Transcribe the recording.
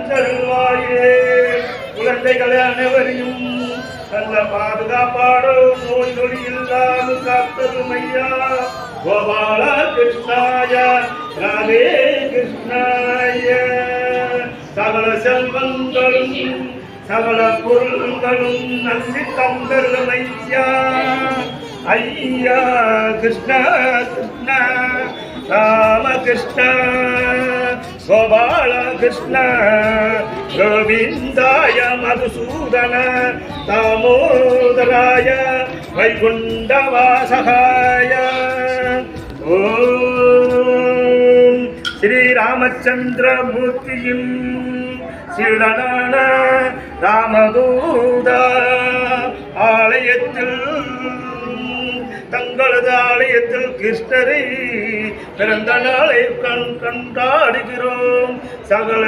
தந்தருள்வாயே. குழந்தைகளை அனைவரையும் நல்ல பாதுகாப்பாடோ நோய் நொடி இல்லாமல் காத்தருமையா. கோபாலா கிருஷ்ணாய ராதே கிருஷ்ணாய. சகல செல்வங்களும் சகல பொருள்களும் நன்றி தந்தருமையா. ஐயா கிருஷ்ணா கிருஷ்ணா ராமகிருஷ்ண கோபால கிருஷ்ண கோவிந்தாய மதுசூதன தாமோதராய வைகுண்டவாசகாய. ஓம் ஸ்ரீராமச்சந்திரமூர்த்தியும் சீடனான ராமதூத ஆலயத்தில் தங்களது ஆலயத்தில் கிருஷ்ணரை பிறந்த நாளை கொண்டாடுகிறோம். சகல